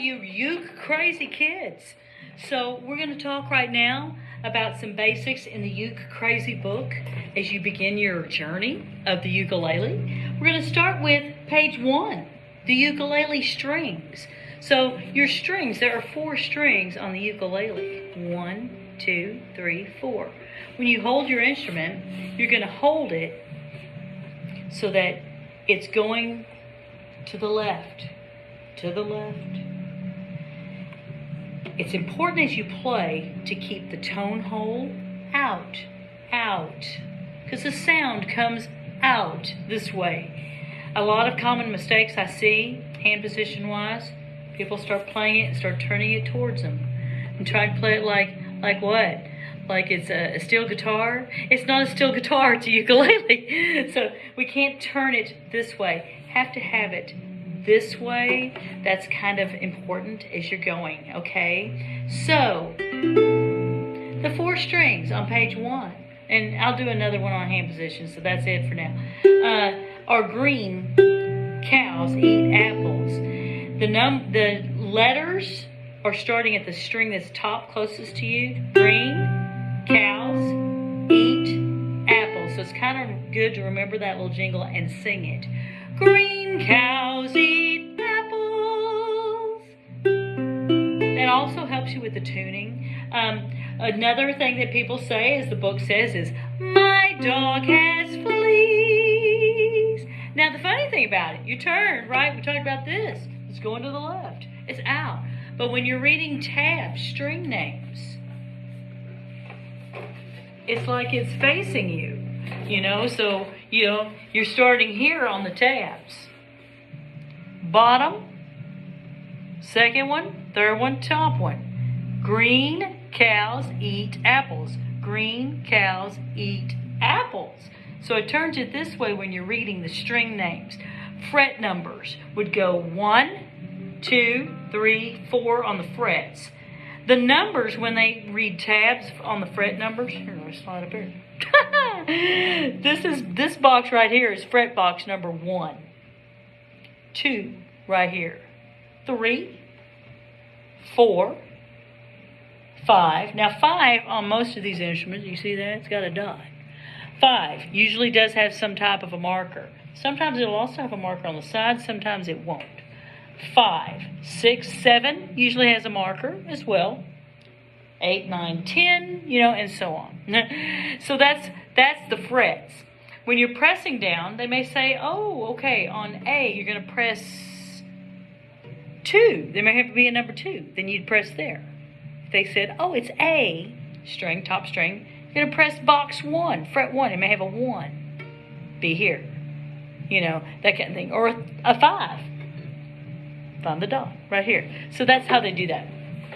you uke crazy kids. So we're going to talk right now about some basics in the Uke Crazy book as you begin your journey of the ukulele. We're going to start with page 1, the ukulele strings. So your strings, there are 4 strings on the ukulele. 1, 2, 3, 4. When you hold your instrument, you're going to hold it so that it's going to the left, to the left. It's important as you play to keep the tone hole out, because the sound comes out this way. A lot of common mistakes I see, hand position wise, people start playing it and start turning it towards them and try to play it like what? Like it's a steel guitar? It's not a steel guitar, it's a ukulele. So we can't turn it this way. Have to have it this way. That's kind of important as you're going, okay? So, the 4 strings on page 1, and I'll do another one on hand position, so that's it for now, are green cows eat apples. The letters are starting at the string that's top closest to you. Green cows eat apples. So it's kind of good to remember that little jingle and sing it. Green cows eat apples. That also helps you with the tuning. Another thing that people say, as the book says, is, my dog has fleas. Now, the funny thing about it, you turn, right? We talked about this. It's going to the left. It's out. But when you're reading tabs, string names, it's like it's facing you. So, you're starting here on the tabs. Bottom, second one, third one, top one. Green cows eat apples. Green cows eat apples. So it turns it this way when you're reading the string names. Fret numbers would go 1, 2, 3, 4 on the frets. The numbers, when they read tabs on the fret numbers, here, let me slide up here. This box right here is fret box number 1. 2 right here. 3, 4, 5. Now 5 on most of these instruments, you see that? It's got a dot. 5 usually does have some type of a marker. Sometimes it'll also have a marker on the side, sometimes it won't. 5, 6, 7 usually has a marker as well. 8, 9, 10, and so on. So that's the frets. When you're pressing down, they may say, oh, okay, on A, you're going to press 2. There may have to be a number 2. Then you'd press there. If they said, oh, it's A, string, top string, you're going to press box 1, fret 1. It may have a 1. Be here. That kind of thing. Or a 5. Find the dot right here. So that's how they do that.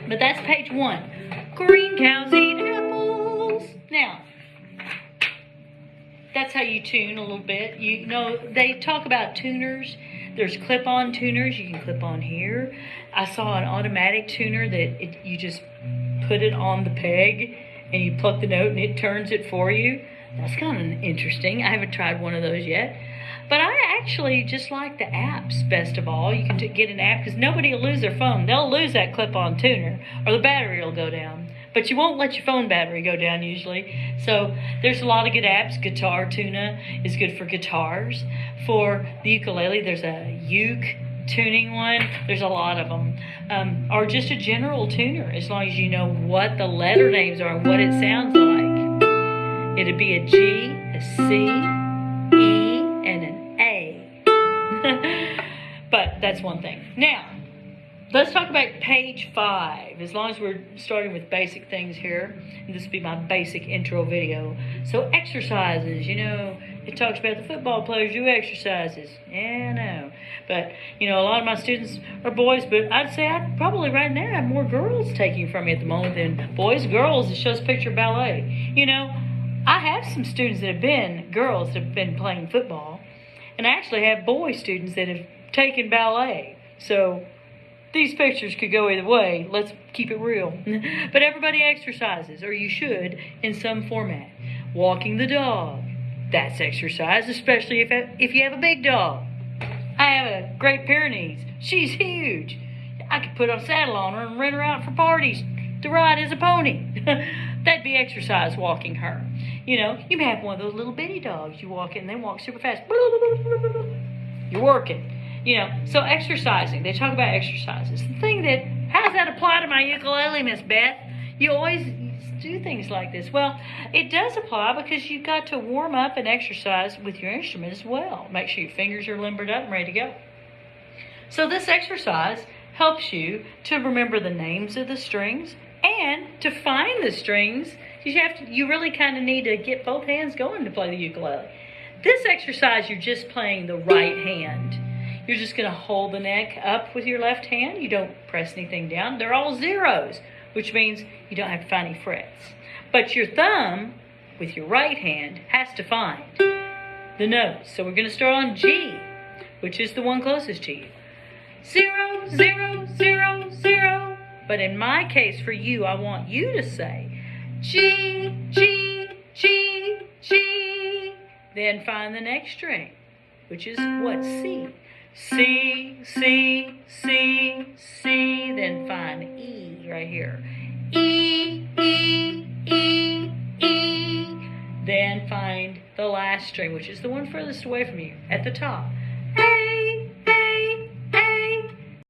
But that's page 1. Green cows eat apples. Now, that's how you tune a little bit. They talk about tuners. There's clip-on tuners. You can clip on here. I saw an automatic tuner that you just put it on the peg and you pluck the note and it turns it for you. That's kind of interesting. I haven't tried one of those yet. But I actually just like the apps best of all. You can get an app because nobody will lose their phone. They'll lose that clip-on tuner or the battery will go down. But you won't let your phone battery go down usually. So there's a lot of good apps. Guitar Tuna is good for guitars. For the ukulele, there's a uke tuning one. There's a lot of them. Or just a general tuner as long as you know what the letter names are and what it sounds like. It'd be a G, a C, E, and an A. But that's one thing. Now, let's talk about page 5, as long as we're starting with basic things here. And this will be my basic intro video. So exercises, it talks about the football players do exercises. Yeah, I know. But, a lot of my students are boys, but I'd say I'd probably right now have more girls taking from me at the moment than boys. Girls, it shows picture ballet. I have some students that have been girls that have been playing football, and I actually have boy students that have taken ballet. So these pictures could go either way. Let's keep it real. But everybody exercises, or you should, in some format. Walking the dog, that's exercise, especially if you have a big dog. I have a Great Pyrenees. She's huge. I could put a saddle on her and rent her out for parties to ride as a pony. That'd be exercise, walking her. You know, you may have one of those little bitty dogs. You walk in, they walk super fast. You're working. You know, so exercising. They talk about exercises. The thing that, how does that apply to my ukulele, Miss Beth? You always do things like this. Well, it does apply because you've got to warm up and exercise with your instrument as well. Make sure your fingers are limbered up and ready to go. So this exercise helps you to remember the names of the strings and to find the strings. You really kind of need to get both hands going to play the ukulele. This exercise, you're just playing the right hand. You're just going to hold the neck up with your left hand. You don't press anything down. They're all zeros, which means you don't have to find any frets. But your thumb, with your right hand, has to find the notes. So we're going to start on G, which is the one closest to you. 0, 0, 0, 0. But in my case, for you, I want you to say G, G, G, G. Then find the next string, which is what? C. C, C, C, C. Then find E right here. E, E, E, E. Then find the last string, which is the one furthest away from you, at the top.